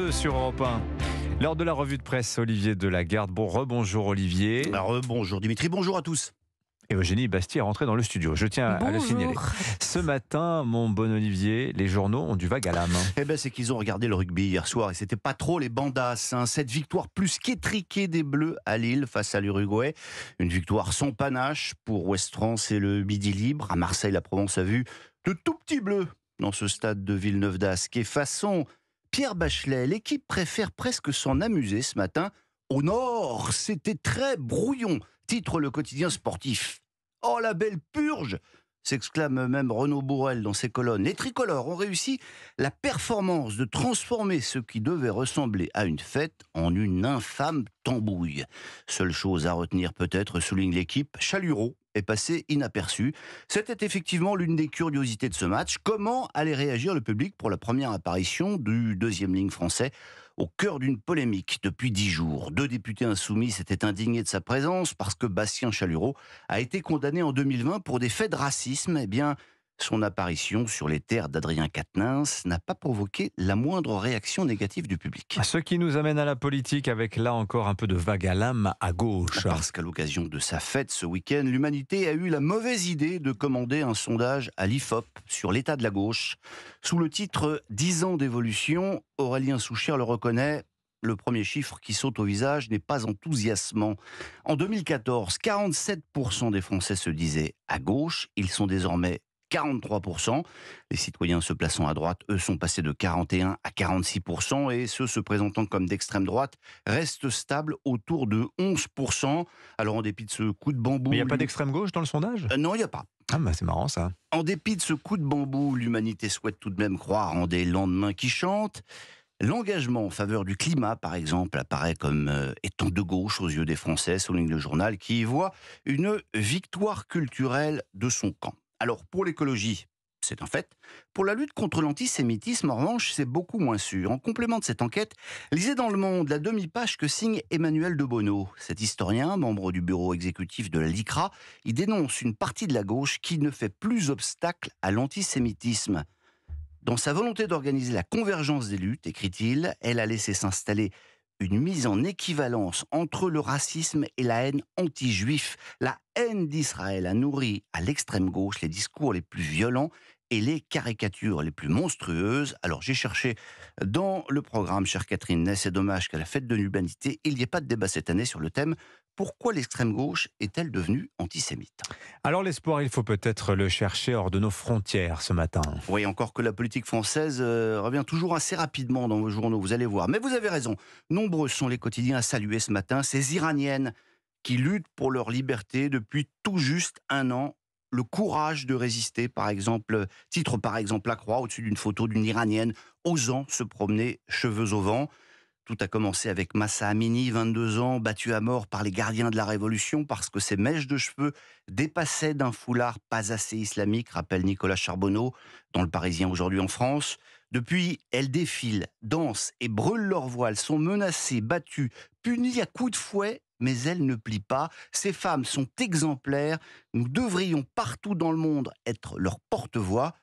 Sur Europe 1. Lors de la revue de presse, Olivier Delagarde. Rebonjour Olivier. Bonjour Dimitri, bonjour à tous. Et Eugénie Bastier est rentrée dans le studio. Je tiens à le signaler. Ce matin, mon bon Olivier, les journaux ont du vague à l'âme. C'est qu'ils ont regardé le rugby hier soir et c'était pas trop les bandas. Cette victoire plus qu'étriquée des Bleus à Lille face à l'Uruguay. Une victoire sans panache pour Ouest France et le Midi Libre. À Marseille, la Provence a vu de tout petits Bleus dans ce stade de Villeneuve d'Ascq. Et façon Pierre Bachelet, l'équipe préfère presque s'en amuser ce matin. Au nord, c'était très brouillon, titre le quotidien sportif. Oh la belle purge, s'exclame même Renaud Bourrel dans ses colonnes. Les tricolores ont réussi la performance de transformer ce qui devait ressembler à une fête en une infâme tambouille. Seule chose à retenir peut-être, souligne l'équipe, Chalureau est passé inaperçu. C'était effectivement l'une des curiosités de ce match. Comment allait réagir le public pour la première apparition du deuxième ligne français au cœur d'une polémique depuis 10 jours. 2 députés insoumis s'étaient indignés de sa présence parce que Bastien Chalureau a été condamné en 2020 pour des faits de racisme. Son apparition sur les terres d'Adrien Quatennens n'a pas provoqué la moindre réaction négative du public. Ce qui nous amène à la politique avec là encore un peu de vague à l'âme à gauche. Parce qu'à l'occasion de sa fête ce week-end, l'Humanité a eu la mauvaise idée de commander un sondage à l'IFOP sur l'état de la gauche. Sous le titre « 10 ans d'évolution », Aurélien Souchère le reconnaît, le premier chiffre qui saute au visage n'est pas enthousiasmant. En 2014, 47% des Français se disaient à gauche. Ils sont désormais 43%. Les citoyens se plaçant à droite, eux, sont passés de 41 à 46%. Et ceux se présentant comme d'extrême droite restent stables autour de 11%. Alors, en dépit de ce coup de bambou... Mais il n'y a pas d'extrême gauche dans le sondage ? Non, il n'y a pas. C'est marrant ça. En dépit de ce coup de bambou, l'Humanité souhaite tout de même croire en des lendemains qui chantent. L'engagement en faveur du climat, par exemple, apparaît comme étant de gauche aux yeux des Français, souligne le journal, qui y voit une victoire culturelle de son camp. Alors, pour l'écologie, c'est un fait. Pour la lutte contre l'antisémitisme, en revanche, c'est beaucoup moins sûr. En complément de cette enquête, lisez dans Le Monde la demi-page que signe Emmanuel de Bono. Cet historien, membre du bureau exécutif de la LICRA, il dénonce une partie de la gauche qui ne fait plus obstacle à l'antisémitisme. Dans sa volonté d'organiser la convergence des luttes, écrit-il, elle a laissé s'installer une mise en équivalence entre le racisme et la haine anti-juif. La haine d'Israël a nourri à l'extrême gauche les discours les plus violents et les caricatures les plus monstrueuses. Alors j'ai cherché dans le programme, chère Catherine Ney, c'est dommage qu'à la fête de l'Humanité, il n'y ait pas de débat cette année sur le thème « Pourquoi l'extrême gauche est-elle devenue antisémite ?» Alors l'espoir, il faut peut-être le chercher hors de nos frontières ce matin. Oui, encore que la politique française revient toujours assez rapidement dans vos journaux, vous allez voir. Mais vous avez raison, nombreux sont les quotidiens à saluer ce matin ces Iraniennes qui luttent pour leur liberté depuis tout juste 1 an. Le courage de résister, par exemple, titre par exemple La Croix au-dessus d'une photo d'une Iranienne osant se promener cheveux au vent. Tout a commencé avec Mahsa Amini, 22 ans, battu à mort par les gardiens de la Révolution parce que ses mèches de cheveux dépassaient d'un foulard pas assez islamique, rappelle Nicolas Charbonneau, dans Le Parisien aujourd'hui en France. Depuis, elles défilent, dansent et brûlent leur voile, sont menacées, battues, punies à coups de fouet, mais elles ne plient pas. Ces femmes sont exemplaires. Nous devrions partout dans le monde être leur porte-voix.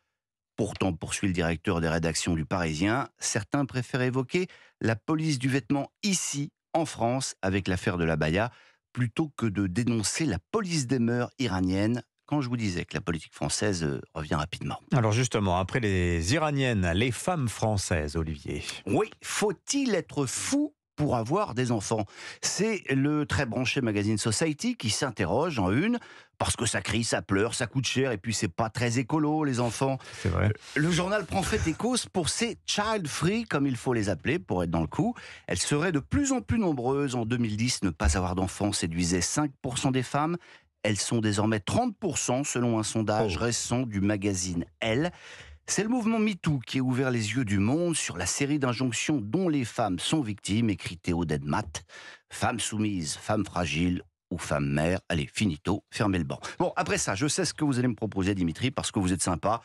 Pourtant, poursuit le directeur des rédactions du Parisien, certains préfèrent évoquer la police du vêtement ici, en France, avec l'affaire de l'abaya, plutôt que de dénoncer la police des mœurs iranienne, quand je vous disais que la politique française revient rapidement. Alors justement, après les Iraniennes, les femmes françaises, Olivier. Oui, faut-il être fou pour avoir des enfants? C'est le très branché magazine Society qui s'interroge en une, parce que ça crie, ça pleure, ça coûte cher, et puis c'est pas très écolo, les enfants. C'est vrai. Le journal prend fait et cause pour ces child-free, comme il faut les appeler, pour être dans le coup. Elles seraient de plus en plus nombreuses. En 2010, ne pas avoir d'enfants séduisait 5% des femmes. Elles sont désormais 30% selon un sondage récent du magazine Elle. C'est le mouvement MeToo qui a ouvert les yeux du monde sur la série d'injonctions dont les femmes sont victimes, écrit Théo Dedmat. Femmes soumises, femmes fragiles ou femmes mères. Allez, finito, fermez le banc. Bon, après ça, je sais ce que vous allez me proposer, Dimitri, parce que vous êtes sympa.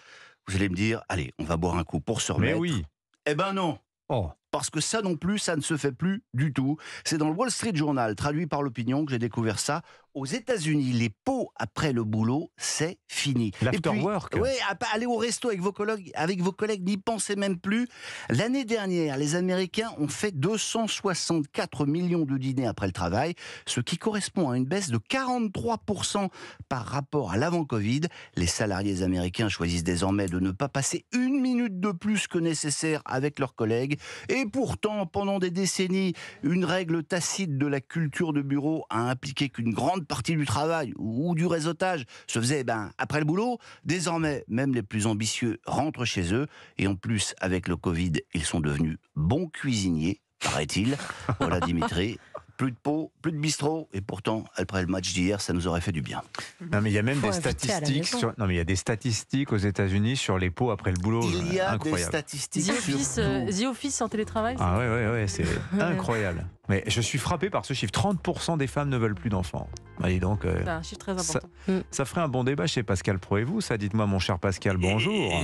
Vous allez me dire, allez, on va boire un coup pour se remettre. Mais oui. Eh ben non. Oh. Parce que ça non plus, ça ne se fait plus du tout. C'est dans le Wall Street Journal, traduit par l'opinion, que j'ai découvert ça. Aux États-Unis, les pots après le boulot, c'est fini. L'afterwork. Oui, aller au resto avec vos collègues, n'y pensez même plus. L'année dernière, les Américains ont fait 264 millions de dîners après le travail, ce qui correspond à une baisse de 43% par rapport à l'avant-Covid. Les salariés américains choisissent désormais de ne pas passer une minute de plus que nécessaire avec leurs collègues. Et pourtant, pendant des décennies, une règle tacite de la culture de bureau a impliqué qu'une grande partie du travail ou du réseautage se faisait après le boulot. Désormais, même les plus ambitieux rentrent chez eux. Et en plus, avec le Covid, ils sont devenus bons cuisiniers, paraît-il. Voilà Dimitri. Plus de pot, plus de bistrot, et pourtant, après le match d'hier, ça nous aurait fait du bien. Non, mais il y a même des statistiques. Non, mais il y a des statistiques aux États-Unis sur les pots après le boulot. Il y a incroyable. des statistiques. The Office en télétravail. Ah ouais, c'est incroyable. Mais je suis frappé par ce chiffre. 30% des femmes ne veulent plus d'enfants. Allez donc. C'est un chiffre très important. Ça ferait un bon débat chez Pascal Pro et vous, ça. Dites-moi, mon cher Pascal, bonjour.